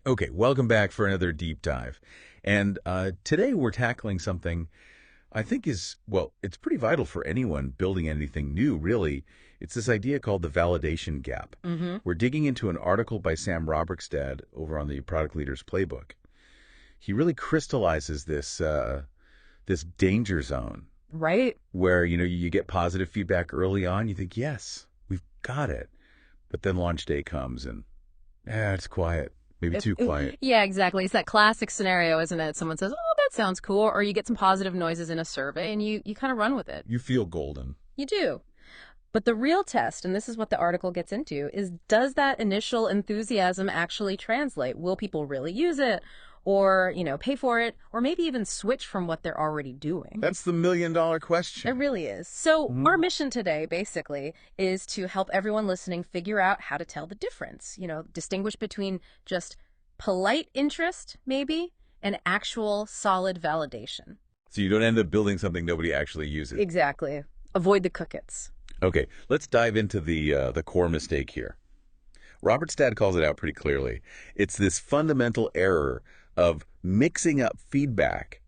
Okay, welcome back for another deep dive. And today we're tackling something I think is, well, it's pretty vital for anyone building anything new, really. It's this idea called the validation gap. Mm-hmm. We're digging into an article by Sam Robertstad over on the Product Leaders Playbook. He really crystallizes this danger zone Right? where, you get positive feedback early on. You think, yes, we've got it. But then launch day comes and, it's quiet, maybe too quiet. Yeah, exactly. It's that classic scenario, isn't it? Someone says, "Oh, that sounds cool," or you get some positive noises in a survey and you kind of run with it. You feel golden. You do. But the real test, and this is what the article gets into, is does that initial enthusiasm actually translate? Will people really use it? Or, pay for it, or maybe even switch from what they're already doing. That's the million-dollar question. It really is. So our mission today, basically, is to help everyone listening figure out how to tell the difference. Distinguish between just polite interest, maybe, and actual solid validation. So you don't end up building something nobody actually uses. Exactly. Avoid the cookits. Okay, let's dive into the core mistake here. Robert Stad calls it out pretty clearly. It's this fundamental error of mixing up feedback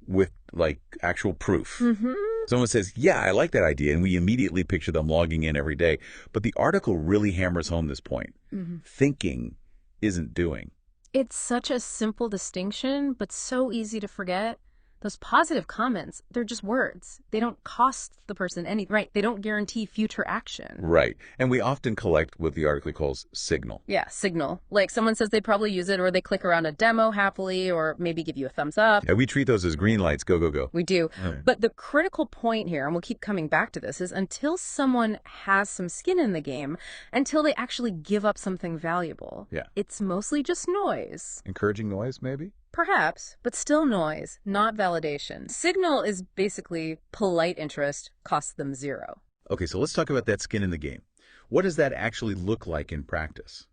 with like actual proof. Mm-hmm. Someone says, yeah, I like that idea, and we immediately picture them logging in every day. But the article really hammers home this point. Mm-hmm. Thinking isn't doing. It's such a simple distinction, but so easy to forget. Those positive comments, they're just words. They don't cost the person anything, right? They don't guarantee future action. Right. And we often collect what the article calls signal. Yeah, signal. Like someone says they'd probably use it, or they click around a demo happily, or maybe give you a thumbs up. Yeah, we treat those as green lights. Go, go, go. We do. Right. But the critical point here, and we'll keep coming back to this, is until someone has some skin in the game, until they actually give up something valuable, Yeah. it's mostly just noise. Encouraging noise, maybe? Perhaps, but still noise, not validation. Signal is basically polite interest, costs them zero. Okay, so let's talk about that skin in the game. What does that actually look like in practice?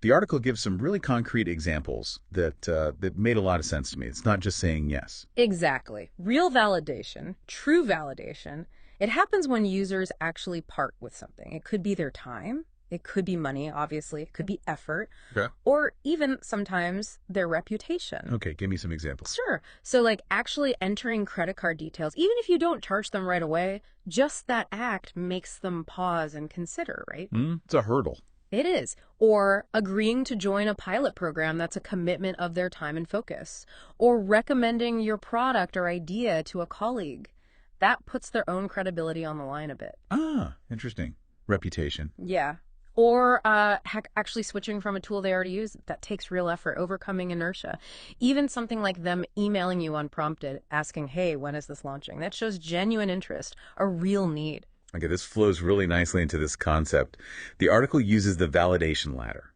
The article gives some really concrete examples that made a lot of sense to me. It's not just saying yes. Exactly. Real validation, true validation, it happens when users actually part with something. It could be their time. It could be money, obviously. It could be effort. Okay. Or even sometimes their reputation. Okay, give me some examples. Sure. So like actually entering credit card details, even if you don't charge them right away, just that act makes them pause and consider, right? It's a hurdle. It is. Or agreeing to join a pilot program that's a commitment of their time and focus. Or recommending your product or idea to a colleague. That puts their own credibility on the line a bit. Ah, interesting. Reputation. Yeah. Or actually switching from a tool they already use. That takes real effort, overcoming inertia. Even something like them emailing you unprompted, asking, hey, when is this launching? That shows genuine interest, a real need. Okay, this flows really nicely into this concept. The article uses the validation ladder.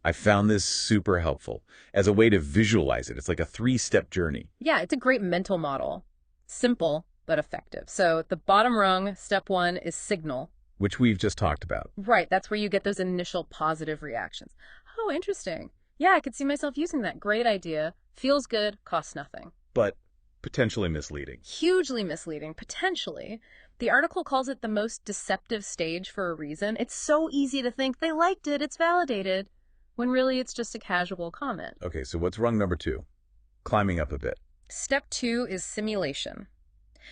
I found this super helpful as a way to visualize it. It's like a 3-step journey. Yeah, it's a great mental model. Simple, but effective. So the bottom rung, step 1, is signal. Which we've just talked about. Right, that's where you get those initial positive reactions. Oh, interesting. Yeah, I could see myself using that. Great idea. Feels good, costs nothing. But potentially misleading. Hugely misleading, potentially. The article calls it the most deceptive stage for a reason. It's so easy to think they liked it, it's validated, when really it's just a casual comment. Okay, so what's rung number 2? Climbing up a bit. Step 2 is simulation.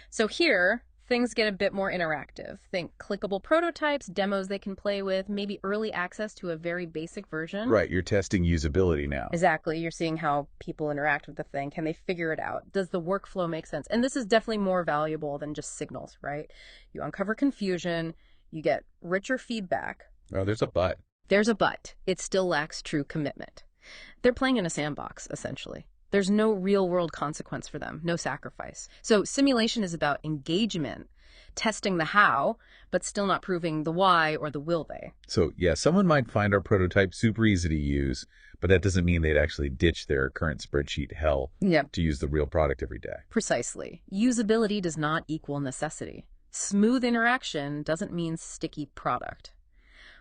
So here, things get a bit more interactive. Think clickable prototypes, demos they can play with, maybe early access to a very basic version. Right, you're testing usability now. Exactly. You're seeing how people interact with the thing. Can they figure it out? Does the workflow make sense? And this is definitely more valuable than just signals, right? You uncover confusion, you get richer feedback. Oh, there's a but. There's a but. It still lacks true commitment. They're playing in a sandbox, essentially. There's no real-world consequence for them, no sacrifice. So simulation is about engagement, testing the how, but still not proving the why or the will they. So, yeah, someone might find our prototype super easy to use, but that doesn't mean they'd actually ditch their current spreadsheet hell to use the real product every day. Precisely. Usability does not equal necessity. Smooth interaction doesn't mean sticky product.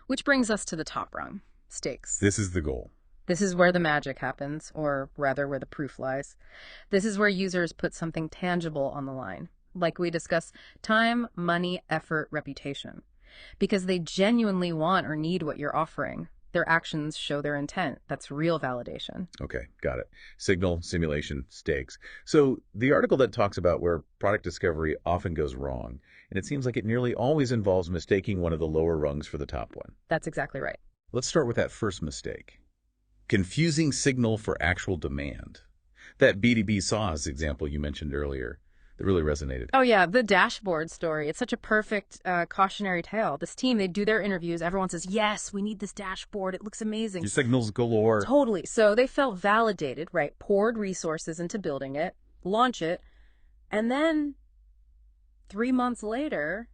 Which brings us to the top rung, stakes. This is the goal. This is where the magic happens, or rather where the proof lies. This is where users put something tangible on the line. Like we discuss, time, money, effort, reputation. Because they genuinely want or need what you're offering. Their actions show their intent. That's real validation. Okay, got it. Signal, simulation, stakes. So the article that talks about where product discovery often goes wrong, and it seems like it nearly always involves mistaking one of the lower rungs for the top one. That's exactly right. Let's start with that first mistake. Confusing signal for actual demand. That B2B SaaS example you mentioned earlier, that really resonated. Oh, yeah, the dashboard story. It's such a perfect cautionary tale. This team, they do their interviews. Everyone says, yes, we need this dashboard. It looks amazing. Your signals galore. Totally. So they felt validated, right? Poured resources into building it, launch it, and then 3 months later,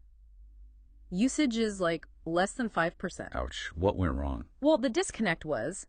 usage is like less than 5%. Ouch. What went wrong? Well, the disconnect was,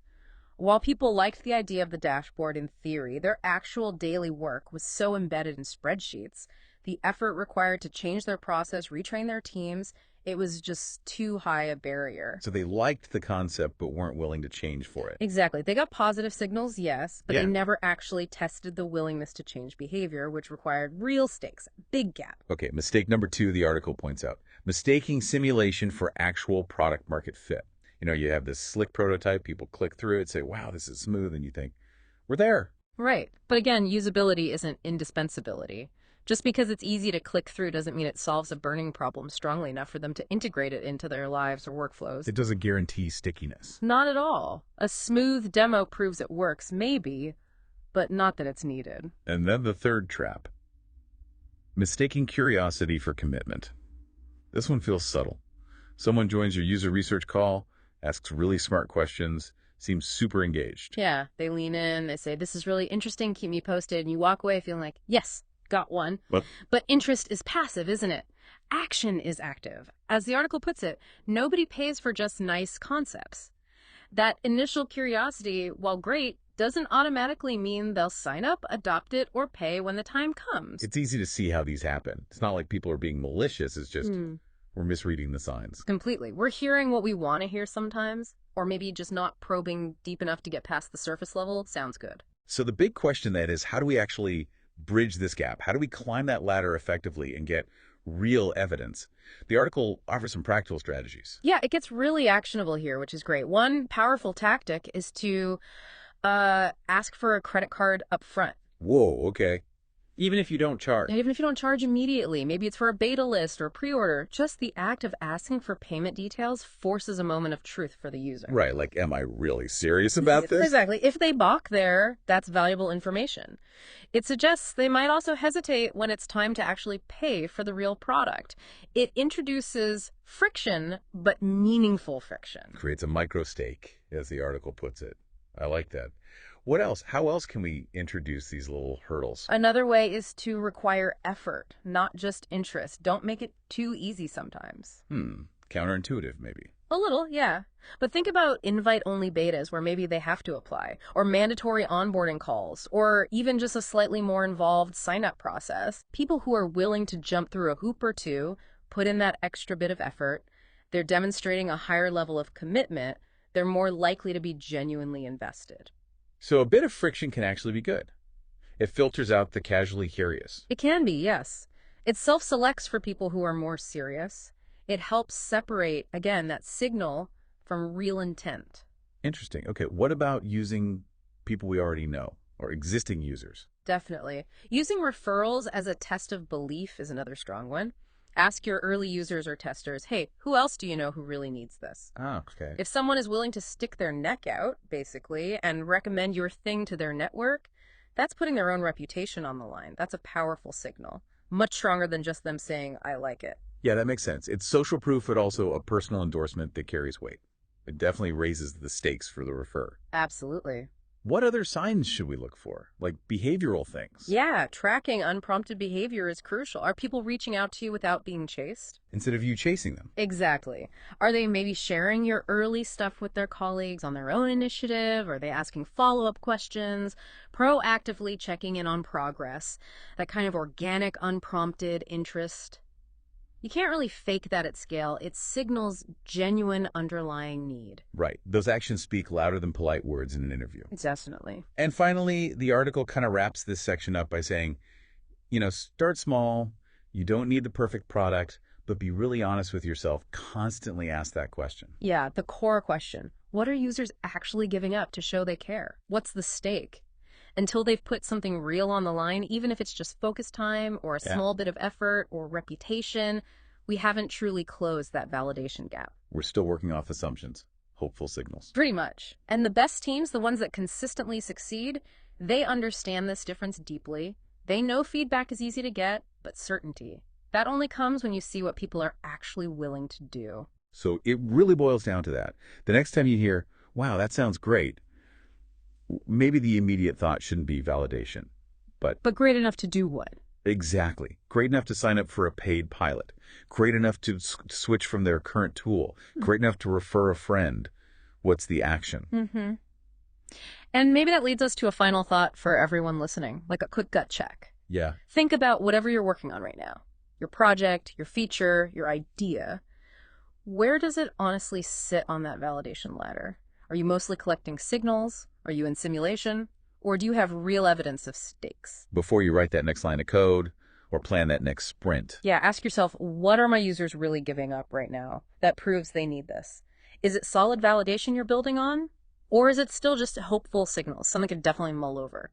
while people liked the idea of the dashboard in theory, their actual daily work was so embedded in spreadsheets. The effort required to change their process, retrain their teams, it was just too high a barrier. So they liked the concept but weren't willing to change for it. Exactly. They got positive signals, yes, but Yeah. they never actually tested the willingness to change behavior, which required real stakes. Big gap. Okay, mistake number 2, the article points out. Mistaking simulation for actual product market fit. You know, you have this slick prototype, people click through it, say, wow, this is smooth, and you think, we're there. Right. But again, usability isn't indispensability. Just because it's easy to click through doesn't mean it solves a burning problem strongly enough for them to integrate it into their lives or workflows. It doesn't guarantee stickiness. Not at all. A smooth demo proves it works, maybe, but not that it's needed. And then the third trap. Mistaking curiosity for commitment. This one feels subtle. Someone joins your user research call, asks really smart questions, seems super engaged. Yeah, they lean in, they say, this is really interesting, keep me posted, and you walk away feeling like, yes, got one. But interest is passive, isn't it? Action is active. As the article puts it, nobody pays for just nice concepts. That initial curiosity, while great, doesn't automatically mean they'll sign up, adopt it, or pay when the time comes. It's easy to see how these happen. It's not like people are being malicious, it's just we're misreading the signs. Completely. We're hearing what we want to hear sometimes, or maybe just not probing deep enough to get past the surface level. Sounds good. So the big question then is, how do we actually bridge this gap? How do we climb that ladder effectively and get real evidence? The article offers some practical strategies. Yeah, it gets really actionable here, which is great. One powerful tactic is to ask for a credit card up front. Whoa, okay. Even if you don't charge. Even if you don't charge immediately, maybe it's for a beta list or pre-order, just the act of asking for payment details forces a moment of truth for the user. Right, like, am I really serious about this? Exactly. If they balk there, that's valuable information. It suggests they might also hesitate when it's time to actually pay for the real product. It introduces friction, but meaningful friction. Creates a micro stake, as the article puts it. I like that. What else? How else can we introduce these little hurdles? Another way is to require effort, not just interest. Don't make it too easy sometimes. Counterintuitive, maybe. A little, yeah. But think about invite-only betas where maybe they have to apply, or mandatory onboarding calls, or even just a slightly more involved sign-up process. People who are willing to jump through a hoop or two, put in that extra bit of effort, they're demonstrating a higher level of commitment, they're more likely to be genuinely invested. So a bit of friction can actually be good. It filters out the casually curious. It can be, yes. It self-selects for people who are more serious. It helps separate, again, that signal from real intent. Interesting. Okay, what about using people we already know or existing users? Definitely. Using referrals as a test of belief is another strong one. Ask your early users or testers, hey, who else do you know who really needs this? Oh, okay. If someone is willing to stick their neck out, basically, and recommend your thing to their network, that's putting their own reputation on the line. That's a powerful signal. Much stronger than just them saying, I like it. Yeah, that makes sense. It's social proof, but also a personal endorsement that carries weight. It definitely raises the stakes for the refer. Absolutely. What other signs should we look for? Like behavioral things? Yeah, tracking unprompted behavior is crucial. Are people reaching out to you without being chased? Instead of you chasing them. Exactly. Are they maybe sharing your early stuff with their colleagues on their own initiative? Are they asking follow-up questions? Proactively checking in on progress. That kind of organic, unprompted interest. You can't really fake that at scale. It signals genuine underlying need. Right. Those actions speak louder than polite words in an interview. Definitely. And finally, the article kind of wraps this section up by saying, start small. You don't need the perfect product, but be really honest with yourself. Constantly ask that question. Yeah, the core question. What are users actually giving up to show they care? What's the stake? Until they've put something real on the line, even if it's just focus time or a Yeah. small bit of effort or reputation, we haven't truly closed that validation gap. We're still working off assumptions, hopeful signals. Pretty much. And the best teams, the ones that consistently succeed, they understand this difference deeply. They know feedback is easy to get, but certainty, that only comes when you see what people are actually willing to do. So it really boils down to that. The next time you hear, wow, that sounds great, maybe the immediate thought shouldn't be validation. But But great enough to do what? exactly. Great enough to sign up for a paid pilot. Great enough to switch from their current tool. Great enough to refer a friend. What's the action? Mm-hmm. And maybe that leads us to a final thought for everyone listening, like a quick gut check. Yeah. Think about whatever you're working on right now. Your project, your feature, your idea. Where does it honestly sit on that validation ladder? Are you mostly collecting signals? Are you in simulation? Or do you have real evidence of stakes? Before you write that next line of code or plan that next sprint. Yeah, ask yourself, what are my users really giving up right now that proves they need this? Is it solid validation you're building on? Or is it still just hopeful signals, something to definitely mull over?